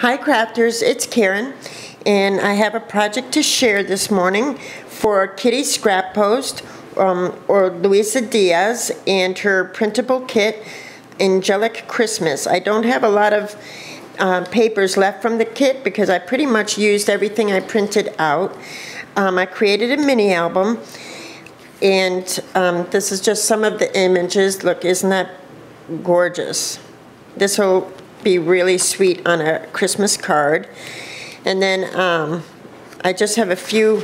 Hi crafters, it's Karen, and I have a project to share this morning for Kitty Scrap Post, or Luisa Diaz, and her printable kit, Angelic Christmas. I don't have a lot of papers left from the kit because I pretty much used everything I printed out. I created a mini album, and this is just some of the images. Look, isn't that gorgeous? This will be really sweet on a Christmas card. And then I just have a few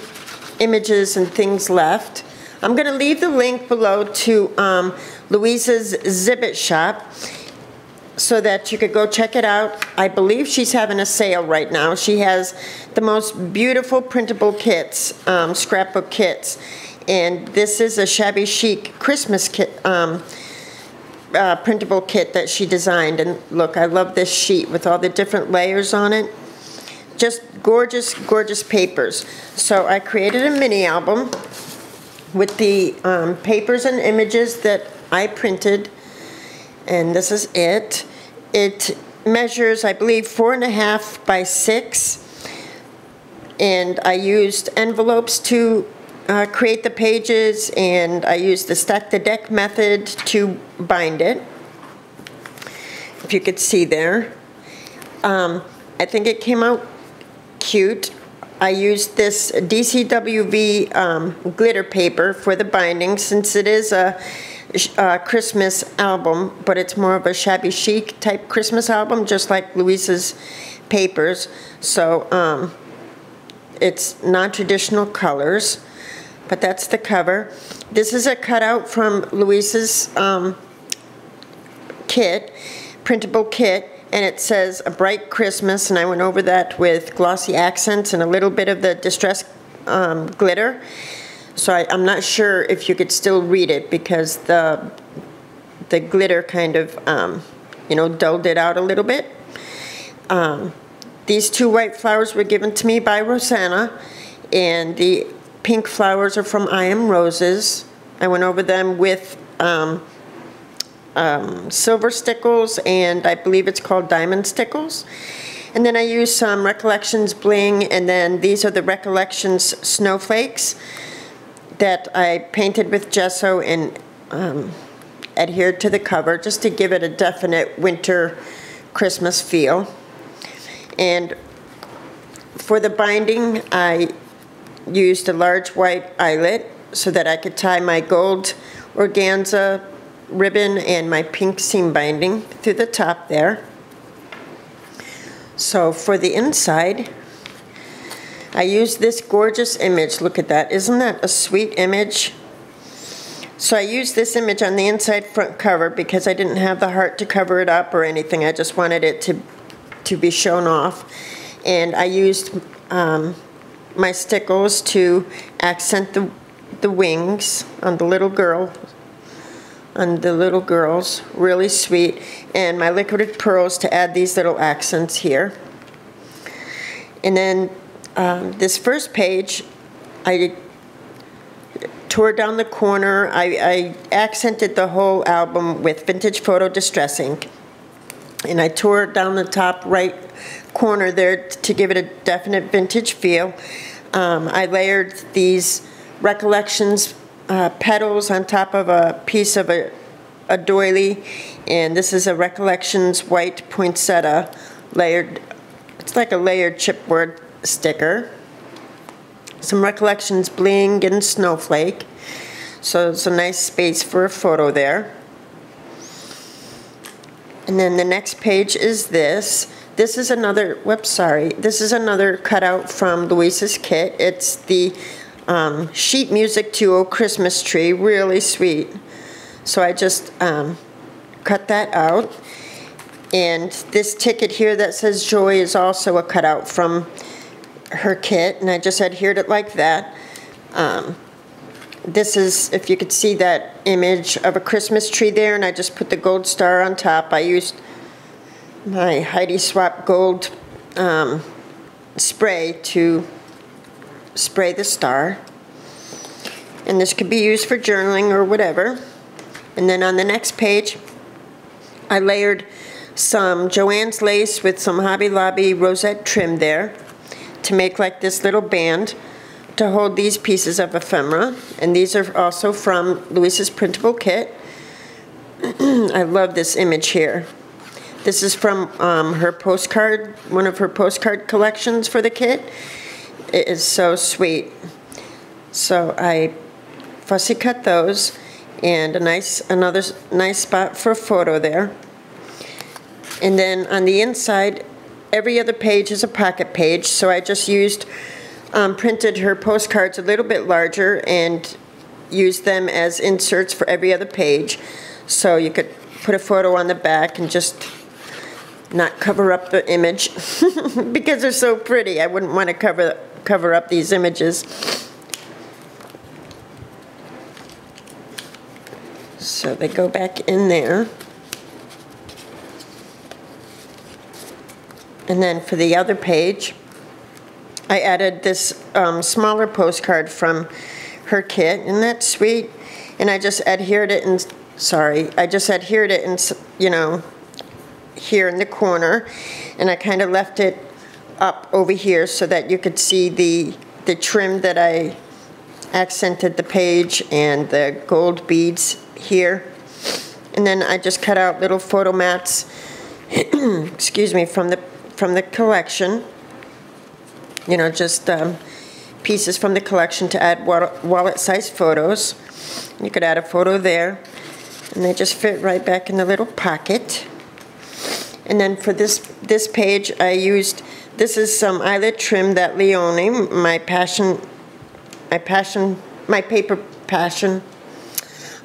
images and things left. I'm going to leave the link below to Louisa's Zibbit shop so that you could go check it out. I believe she's having a sale right now. She has the most beautiful printable kits, scrapbook kits. And this is a shabby chic Christmas kit, printable kit that she designed. And look, I love this sheet with all the different layers on it. Just gorgeous, gorgeous papers. So I created a mini album with the papers and images that I printed, and this is it. It measures, I believe, 4.5 by 6, and I used envelopes to create the pages, and I used the stack the deck method to bind it, if you could see there. I think it came out cute. I used this DCWV glitter paper for the binding, since it is a Christmas album, but it's more of a shabby chic type Christmas album, just like Louisa's papers. So it's non-traditional colors, but that's the cover. This is a cutout from Louisa's kit, printable kit. And it says A Bright Christmas, and I went over that with glossy accents and a little bit of the distress glitter. So I'm not sure if you could still read it because the glitter kind of, dulled it out a little bit. These two white flowers were given to me by Rosanna, and the pink flowers are from I Am Roses. I went over them with silver stickles, and I believe it's called diamond stickles. And then I used some Recollections bling, and then these are the Recollections snowflakes that I painted with gesso and adhered to the cover just to give it a definite winter Christmas feel. And for the binding, I used a large white eyelet so that I could tie my gold organza ribbon and my pink seam binding through the top there. So for the inside, I used this gorgeous image. Look at that. Isn't that a sweet image? So I used this image on the inside front cover because I didn't have the heart to cover it up or anything. I just wanted it to be shown off. And I used my stickles to accent the wings on the little girl. Really sweet, and my liquid pearls to add these little accents here. And then this first page, I tore down the corner. I accented the whole album with vintage photo distress ink, and I tore down the top right corner there to give it a definite vintage feel. I layered these Recollections petals on top of a piece of a doily, and this is a Recollections white poinsettia layered. It's like a layered chipboard sticker. Some Recollections bling and snowflake, so it's a nice space for a photo there. And then the next page is this. This is another, this is another cutout from Louisa's kit. It's the sheet music duo Christmas tree, really sweet. So I just cut that out. And this ticket here that says Joy is also a cutout from her kit, and I just adhered it like that. This is, if you could see that image of a Christmas tree there, and I just put the gold star on top. I used my Heidi Swap gold spray to spray the star, and this could be used for journaling or whatever. And then on the next page, I layered some Joann's lace with some Hobby Lobby rosette trim there to make like this little band to hold these pieces of ephemera. And these are also from Louise's printable kit. I love this image here. This is from her postcard, one of her postcard collections for the kit. It is so sweet. So I fussy cut those, and another nice spot for a photo there. And then on the inside, every other page is a pocket page, so I just printed her postcards a little bit larger and used them as inserts for every other page. So you could put a photo on the back and just not cover up the image because they're so pretty. I wouldn't want to cover up these images. So they go back in there. And then for the other page, I added this smaller postcard from her kit, and that's sweet. And I just adhered it and you know, here in the corner, and I kind of left it up over here so that you could see the trim that I accented the page and the gold beads here. And then I just cut out little photo mats, excuse me, from the collection. You know, just pieces from the collection to add wallet-sized photos. You could add a photo there, and they just fit right back in the little pocket. And then for this page, I used, this is some eyelid trim that Leone, my paper passion.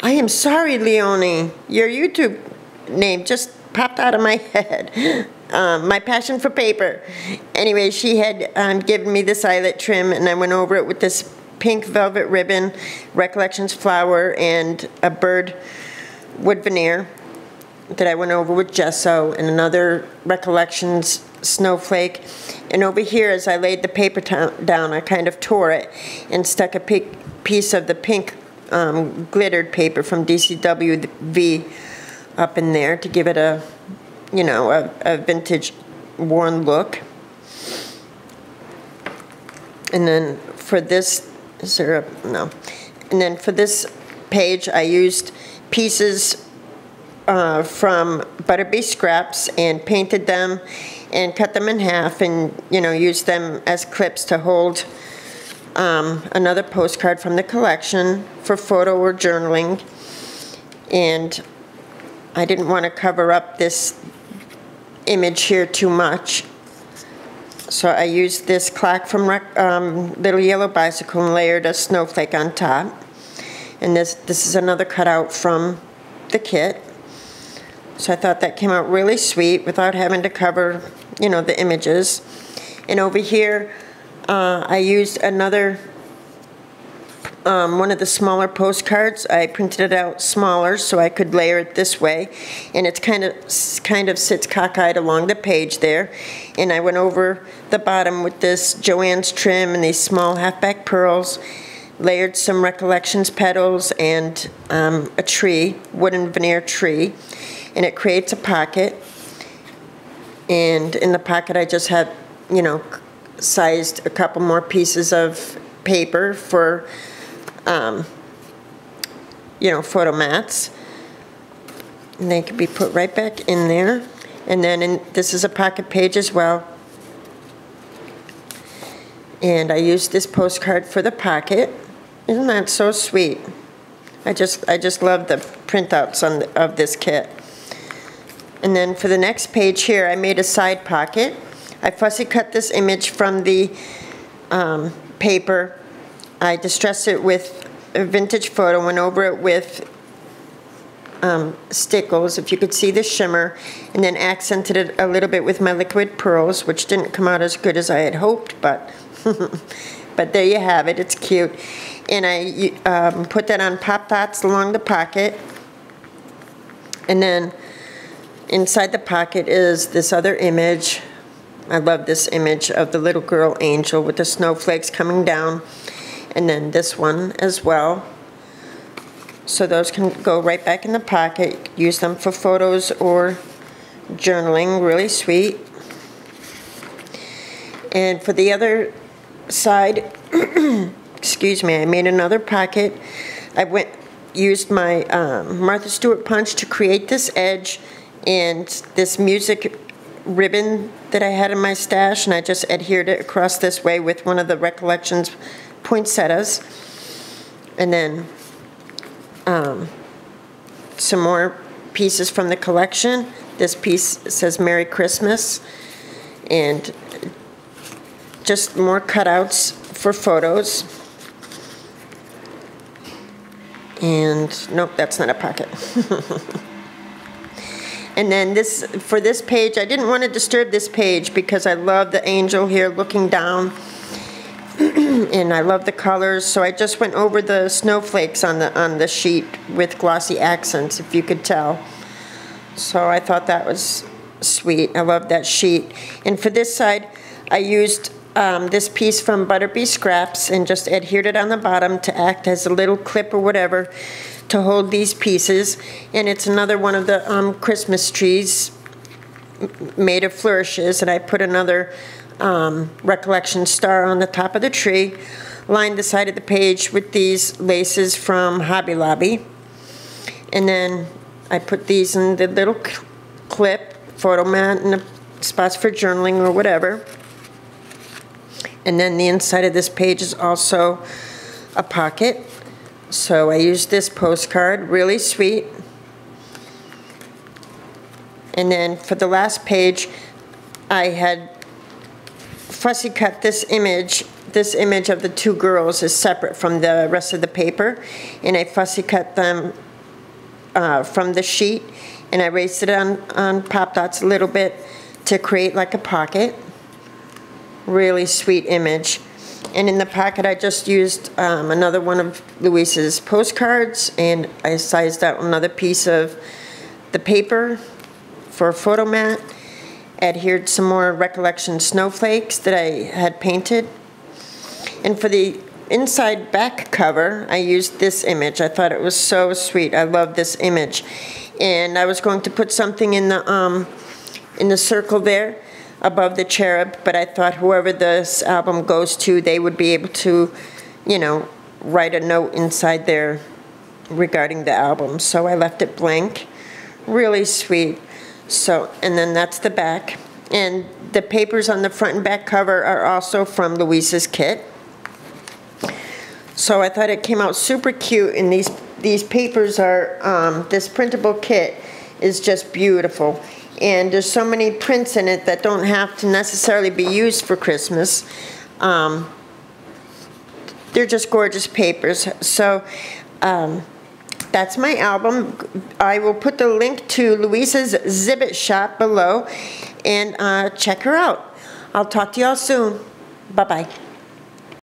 I am sorry, Leone, your YouTube name just popped out of my head. My passion for paper. Anyway, she had given me this eyelet trim, and I went over it with this pink velvet ribbon, Recollections flower, and a bird wood veneer that I went over with gesso, and another Recollections snowflake. And over here, as I laid the paper down, I kind of tore it and stuck a piece of the pink glittered paper from DCW up in there to give it a, you know, a vintage worn look. And then for this, is there a, no. And then for this page, I used pieces from Butterbee scraps and painted them and cut them in half and, you know, used them as clips to hold another postcard from the collection for photo or journaling. And I didn't want to cover up this image here too much, so I used this clock from Little Yellow Bicycle and layered a snowflake on top. And this is another cutout from the kit. So I thought that came out really sweet without having to cover, you know, the images. And over here, I used another one of the smaller postcards. I printed it out smaller so I could layer it this way, and it's kind of sits cockeyed along the page there. And I went over the bottom with this Joann's trim and these small halfback pearls, layered some Recollections petals and a tree, wooden veneer tree, and it creates a pocket. And in the pocket I just had, you know, sized a couple more pieces of paper for you know, photo mats, and they can be put right back in there. And then this is a pocket page as well, and I used this postcard for the pocket. Isn't that so sweet? I just love the printouts of this kit. And then for the next page here, I made a side pocket. I fussy cut this image from the paper. I distressed it with a vintage photo, went over it with stickles, if you could see the shimmer, and then accented it a little bit with my liquid pearls, which didn't come out as good as I had hoped, but but there you have it. It's cute. And I put that on pop dots along the pocket, and then inside the pocket is this other image. I love this image of the little girl angel with the snowflakes coming down. And then this one as well. So those can go right back in the pocket. Use them for photos or journaling, really sweet. And for the other side, excuse me, I made another pocket. I used my Martha Stewart punch to create this edge and this music ribbon that I had in my stash, and I just adhered it across this way with one of the Recollections poinsettias. And then some more pieces from the collection. This piece says Merry Christmas, and just more cutouts for photos. And nope, that's not a pocket. And then for this page, I didn't want to disturb this page because I love the angel here looking down. And I love the colors, so I just went over the snowflakes on the sheet with glossy accents, if you could tell. So I thought that was sweet. I love that sheet. And for this side, I used this piece from Butterbee Scraps and just adhered it on the bottom to act as a little clip or whatever to hold these pieces. And it's another one of the Christmas trees made of flourishes, and I put another Recollection star on the top of the tree, lined the side of the page with these laces from Hobby Lobby, and then I put these in the little clip, photo mat, and the spots for journaling or whatever. And then the inside of this page is also a pocket. So I used this postcard, really sweet. And then for the last page, I had fussy cut this image. This image of the two girls is separate from the rest of the paper. And I fussy cut them from the sheet. And I raised it on Pop Dots a little bit to create like a pocket. Really sweet image. And in the pocket, I just used another one of Louise's postcards, and I sized out another piece of the paper for a photo mat, adhered some more Recollection snowflakes that I had painted. And for the inside back cover, I used this image. I thought it was so sweet. I love this image. And I was going to put something in the circle there above the cherub, but I thought whoever this album goes to, they would be able to, you know, write a note inside there regarding the album. So I left it blank. Really sweet. So, and then that's the back. And the papers on the front and back cover are also from Louise's kit. So I thought it came out super cute, and these papers are, this printable kit is just beautiful. And there's so many prints in it that don't have to necessarily be used for Christmas. They're just gorgeous papers. So that's my album. I will put the link to Louise's Zibbit shop below, and check her out. I'll talk to y'all soon. Bye-bye.